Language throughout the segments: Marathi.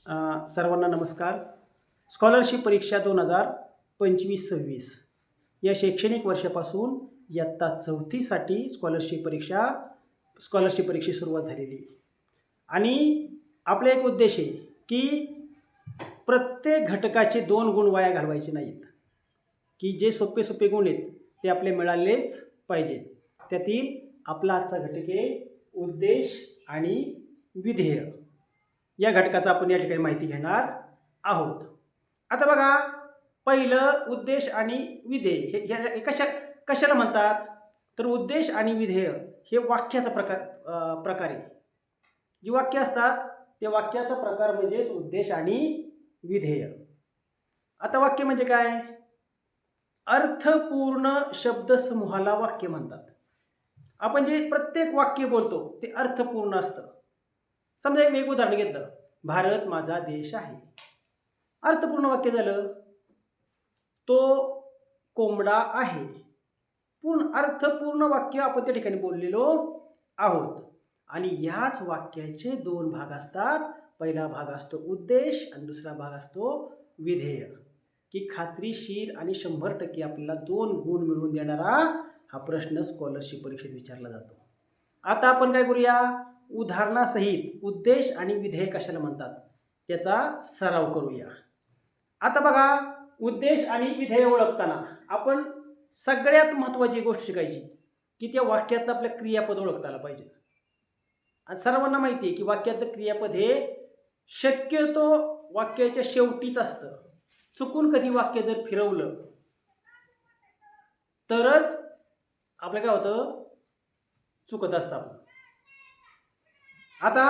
सर्वांना नमस्कार. स्कॉलरशिप परीक्षा 2025-26 या शैक्षणिक वर्षापासून इयत्ता 4थीसाठी स्कॉलरशिप परीक्षेची सुरुवात झालेली आहे. आणि आपला एक उद्देश आहे की प्रत्येक घटकाचे 2 गुण वाया घालवायचे नाहीत, की जे सोपे सोपे गुण आहेत ते आपले मिळालेच पाहिजेत. त्यातील आपला आजचा घटक आहे उद्देश आणि विधेय. या घटकाचा आपण या ठिकाणी माहिती घेणार आहोत. आता बघा, पहिलं उद्देश आणि विधेय हे कशाला म्हणतात, तर उद्देश आणि विधेय हे वाक्याचा प्रकार आहे. जी वाक्य असतात ते वाक्याचा प्रकार म्हणजेच उद्देश आणि विधेय. आता वाक्य म्हणजे काय? अर्थपूर्ण शब्दसमूहाला वाक्य म्हणतात. आपण जे प्रत्येक वाक्य बोलतो ते अर्थपूर्ण असतं. समजा एक उदाहरण घेतलं, भारत माझा देश आहे. अर्थपूर्ण वाक्य झालं. तो कोंबडा आहे. अर्थपूर्ण वाक्य आपण त्या ठिकाणी बोललेलो आहोत. आणि याच वाक्याचे 2 भाग असतात. पहिला भाग असतो उद्देश आणि दुसरा भाग असतो विधेय. की खात्रीशीर आणि 100% आपल्याला 2 गुण मिळवून देणारा हा प्रश्न स्कॉलरशिप परीक्षेत विचारला जातो. आता आपण काय करूया, उदाहरणासहित उद्देश आणि विधेय कशाला म्हणतात याचा सराव करूया. आता बघा, उद्देश आणि विधेय ओळखताना आपण सगळ्यात महत्त्वाची गोष्ट शिकायची की त्या वाक्यातलं आपल्या क्रियापद ओळखता आलं पाहिजे. आणि सर्वांना माहिती आहे की वाक्यातलं क्रियापद हे शक्यतो वाक्याच्या शेवटीच असतं. चुकून कधी वाक्य जर फिरवलं तरच आपलं काय होतं, चुकत असतं आपलं. आता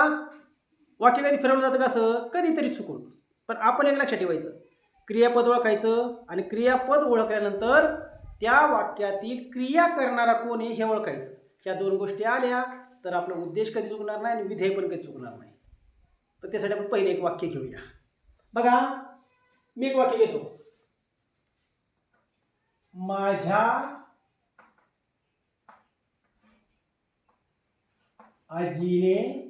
वाक्य कधी फिरवलं जातं कसं, कधीतरी चुकून. पण आपण एक लक्षात ठेवायचं, क्रियापद ओळखायचं आणि क्रियापद ओळखल्यानंतर त्या वाक्यातील क्रिया करणारा कोण आहे हे ओळखायचं. ह्या 2 गोष्टी आल्या तर आपला उद्देश कधी चुकणार नाही आणि विधेय पण कधी चुकणार नाही. तर त्यासाठी आपण पहिले एक वाक्य घेऊया. बघा, मी एक वाक्य घेतो. माझ्या आजीने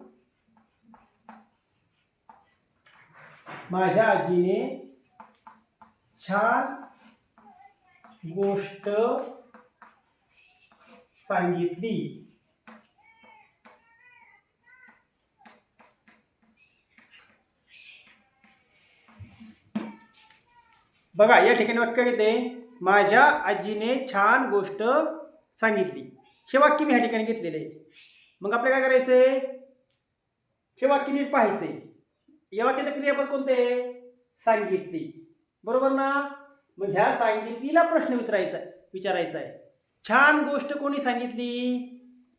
छान गोष्ट सांगितली. बघा, या ठिकाणी वाक्य घेतले, माझ्या आजीने छान गोष्ट सांगितली. हे वाक्य मी या ठिकाणी घेतलेले आहे. मग आपल्याला काय करायचंय, हे वाक्य नीट पाहायचंय. या वाक्याचं क्रियापद कोणते? सांगितली. बरोबर ना? मग ह्या सांगितलीला प्रश्न विचारायचा आहे. छान गोष्ट कोणी सांगितली?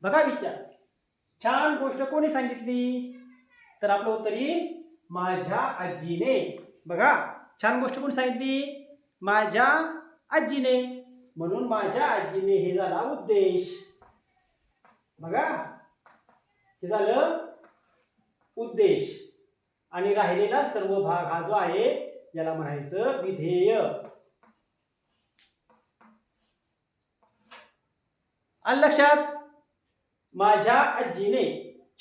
बघा विचार, छान गोष्ट कोणी सांगितली? तर आपलं उत्तर येईल माझ्या आजीने. बघा, छान गोष्ट कोणी सांगितली? माझ्या आजीने. म्हणून माझ्या आजीने हे झाला उद्देश. बघा, हे झालं उद्देश. आणि राहिलेला सर्व भाग हा जो आहे याला म्हणायचं विधेय. आलं लक्षात? माझ्या आजीने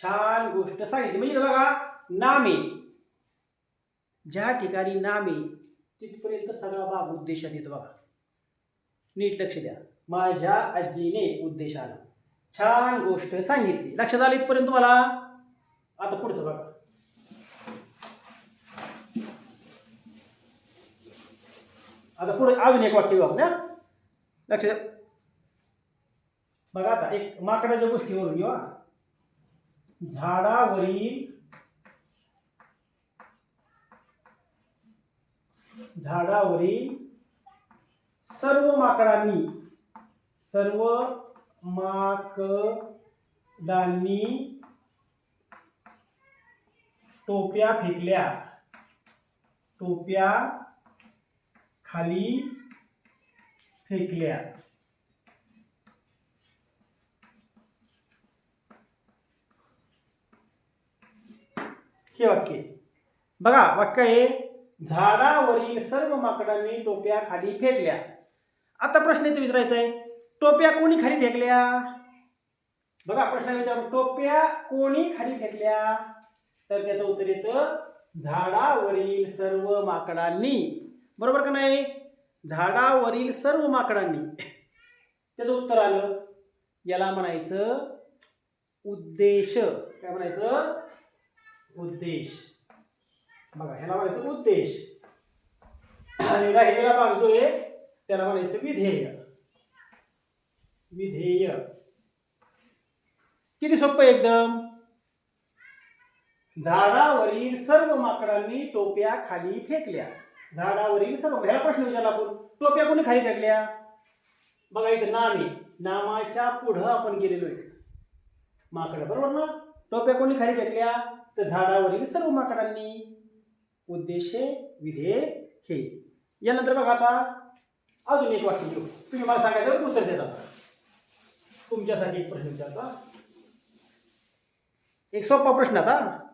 छान गोष्ट सांगितली म्हणजे बघा, नामे, ज्या ठिकाणी नामे तिथपर्यंत सगळा भाग उद्देशात येतो. बघा, नीट लक्ष द्या. माझ्या आजीने उद्देश आला, छान गोष्ट सांगितली. लक्षात आलं इथपर्यंत तुम्हाला? आता पुढचं बघा. आता पुढे अजून एक वाक्य घेऊ आपण. लक्ष द्या. बघा, आता एक माकडाच्या गोष्टीवरून घेऊ. झाडावरील सर्व माकडांनी टोप्या खाली फेकल्या. हे वाक्य बघा, वाक्य आहे झाडावरील सर्व माकडांनी टोप्या खाली फेकल्या. आता प्रश्न इथे विचारायचा आहे, टोप्या कोणी खाली फेकल्या? बघा, प्रश्न विचारू, टोप्या कोणी खाली फेकल्या? तर त्याचं उत्तर येतं झाडावरील सर्व माकडांनी, बरोबर का नाही? झाडावरील सर्व माकडांनी, त्याचं उत्तर आलं. याला म्हणायचं उद्देश. काय म्हणायचं? उद्देश. बघा, ह्याला म्हणायचं उद्देश. आणि राहिलेला भाग जो आहे त्याला म्हणायचं विधेय. विधेय. किती सोपं एकदम. झाडावरील सर्व माकडांनी टोप्या खाली फेकल्या. झाडावरील सर्व, ह्याला प्रश्न विचारला आपण, टोप्या कोणी खाली फेकल्या? बघा इथं नाम आहे, नामाच्या पुढं आपण गेलेलो आहे माकड, बरोबर ना? टोप्या कोणी खाली फेकल्या? तर झाडावरील सर्व माकडांनी. उद्देशे, विधेय हे. यानंतर बघा आता अजून एक वाक्य घेऊ. तुम्ही मला सांगायचं उत्तर देता. तुमच्यासाठी एक प्रश्न विचारता, एक सोपा प्रश्न आता.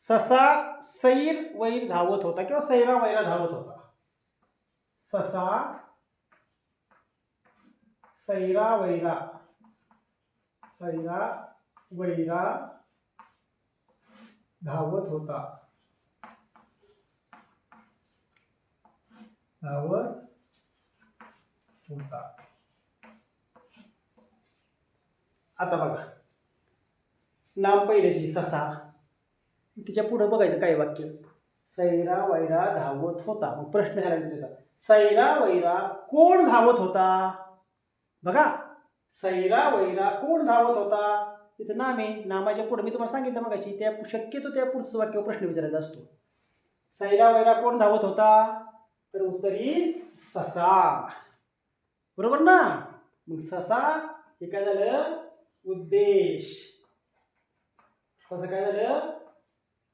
ससा सैर वैर धावत होता किंवा सैरा वैरा धावत होता. ससा सैरा वैरा धावत होता. आता बघा, नाम पहिल्याची ससा, तिच्या पुढे बघायचं काय वाक्य. सैरा वैरा धावत होता. मग प्रश्न ह्याला विचारायचा, सैरा वैरा कोण धावत होता? बघा, सैरा वैरा कोण धावत होता? तिथं नाम आहे, नामाच्या पुढे मी तुम्हाला सांगितलं मगाशी, त्या शक्यतो त्या पुढचं वाक्य प्रश्न विचारायचा असतो. सैरा वैरा कोण धावत होता? तर उत्तर येईल ससा, बरोबर ना? मग ससा हे काय झालं? उद्देश. ससा काय झालं?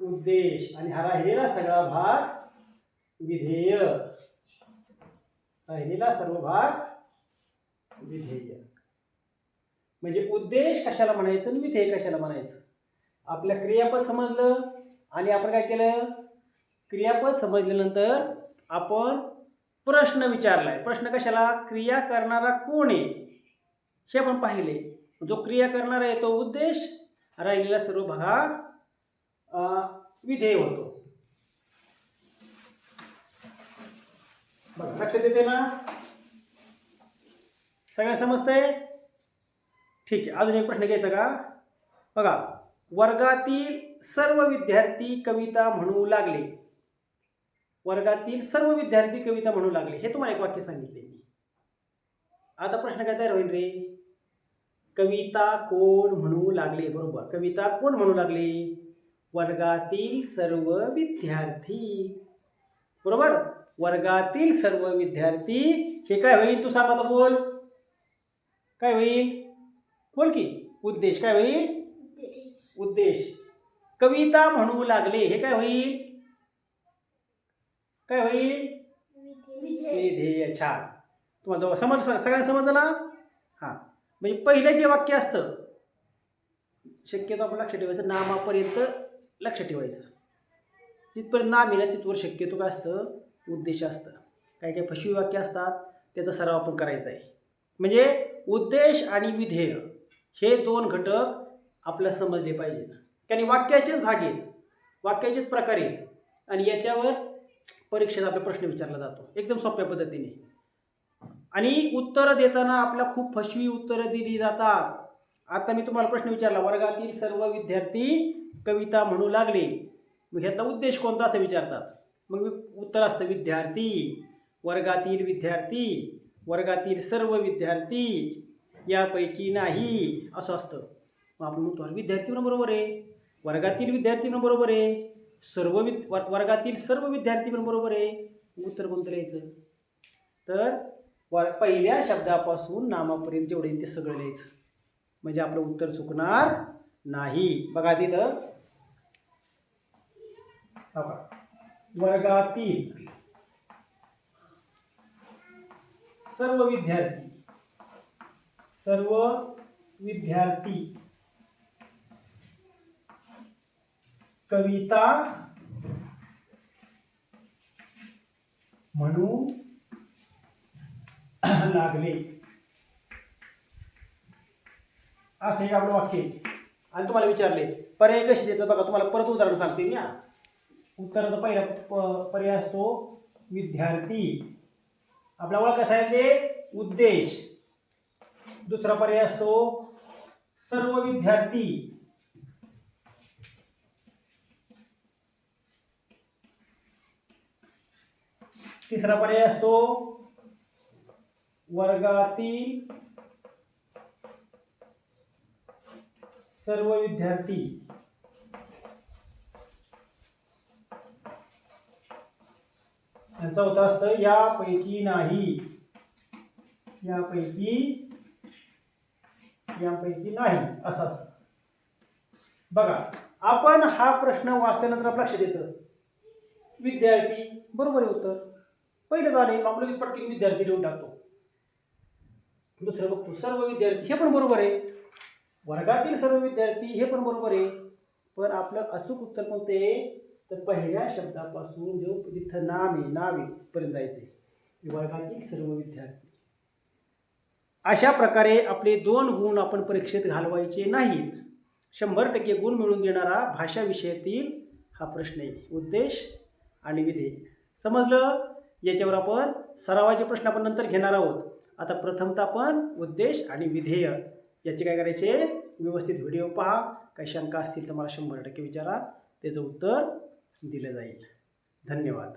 उद्देश. आणि हा राहिलेला सगळा भाग विधेय. राहिलेला सर्व भाग विधेय. म्हणजे उद्देश कशाला म्हणायचं आणि विधेय कशाला म्हणायचं? आपल्या क्रियापद समजलं आणि आपण काय केलं? क्रियापद समजल्यानंतर आपण प्रश्न विचारलाय. प्रश्न कशाला? क्रिया करणारा कोण आहे हे आपण पाहिले. जो क्रिया करणारा आहे तो उद्देश, राहिलेला सर्व भाग विधेय होतो. बघा, लक्षात येते ना? सगळ्यांना समजतंय? ठीक आहे. अजून एक प्रश्न घ्यायचा का? बघा, वर्गातील सर्व विद्यार्थी कविता म्हणू लागले. वर्गातील सर्व विद्यार्थी कविता म्हणू लागले, हे तुम्हाला एक वाक्य सांगितले मी. आता प्रश्न काय तयार होईल रे? कविता कोण म्हणू लागले? बरोबर, कविता कोण म्हणू लागले? वर्गातील सर्व विद्यार्थी. बरोबर, वर्गातील सर्व विद्यार्थी. हे काय होईल? तू सांग आता, बोल. काय होईल? बोल की. उद्देश. काय होईल? उद्देश. कविता म्हणू लागले, हे काय होईल? काय होईल? विधेय. छान. तुम्हाला सगळ्यांना समजलं ना? हां, म्हणजे पहिलं जे वाक्य असतं, शक्यतो आपण लक्षात ठेवायचं, नामापर्यंत लक्ष ठेवायचं. तिथपर्यंत नाम आहे ना, तिथवर शक्यतो काय असतं? उद्देश असतं. काही काही फसवी वाक्य असतात, त्याचा सराव आपण करायचा आहे. म्हणजे उद्देश आणि विधेय हे दोन घटक आपल्याला समजले पाहिजे. कारण वाक्याचेच भाग आहेत, वाक्याचेच प्रकार आहेत, आणि याच्यावर परीक्षेत आपला प्रश्न विचारला जातो एकदम सोप्या पद्धतीने. आणि उत्तरं देताना आपल्याला खूप फसवी उत्तरं दिली जातात. आता मी तुम्हाला प्रश्न विचारला, वर्गातील सर्व विद्यार्थी कविता म्हणू लागले, मग ह्यातला उद्देश कोणता असं विचारतात. मग उत्तर असतं विद्यार्थी, वर्गातील विद्यार्थी, वर्गातील सर्व विद्यार्थी, यापैकी नाही, असं असतं. मग आपण म्हणतो विद्यार्थी म्हणून बरोबर आहे, वर्गातील विद्यार्थी म्हणून बरोबर आहे, वर्गातील सर्व विद्यार्थी म्हणून बरोबर आहे. उत्तर कोणतं लिहायचं? तर पहिल्या शब्दापासून नामापर्यंत जेवढे येईल ते सगळं लिहायचं, म्हणजे आपलं उत्तर चुकणार नाही. बघा तिथं, वर्गातील सर्व विद्यार्थी कविता म्हणू लागले, असं एक आपलं वाक्य. आणि तुम्हाला विचारले पर्याय कसे देतात बघा, तुम्हाला परत उदाहरण सांगते मी. उत्तराचा पहिला पर्याय असतो विद्यार्थी. आपला ओळख कसा आहे ते उद्देश. दुसरा पर्याय असतो सर्व विद्यार्थी. तिसरा पर्याय असतो वर्गातील सर्व विद्यार्थी. आणि चौथा असतं यापैकी नाही. यापैकी नाही असं असतं. बघा, आपण हा प्रश्न वाचल्यानंतर आपल्या लक्षात येतं विद्यार्थी बरोबर आहे उत्तर. पहिलं झाले आपलं पटकन विद्यार्थी लिहून टाकतो. दुसरं बघतो सर्व विद्यार्थी, हे पण बरोबर आहे. वर्गातील सर्व विद्यार्थी, हे पण बरोबर आहे. पण आपलं अचूक उत्तर कोणतं आहे तर पहिल्या शब्दापासून जो जिथं नाव आहे पर्यंत जायचंय. वर्गातील सर्व विद्यार्थी. अशा प्रकारे आपले 2 गुण आपण परीक्षेत घालवायचे नाहीत. 100% गुण मिळवून देणारा भाषा विषयातील हा प्रश्न आहे, उद्देश आणि विधेय. समजलं? याच्यावर आपण सरावाचे प्रश्न आपण नंतर घेणार आहोत. आता प्रथमतः आपण उद्देश आणि विधेय याचे काय करायचे व्यवस्थित व्हिडिओ पहा. काही शंका असतील तर मला 100% विचारा, त्याचं उत्तर दिलं जाईल. धन्यवाद.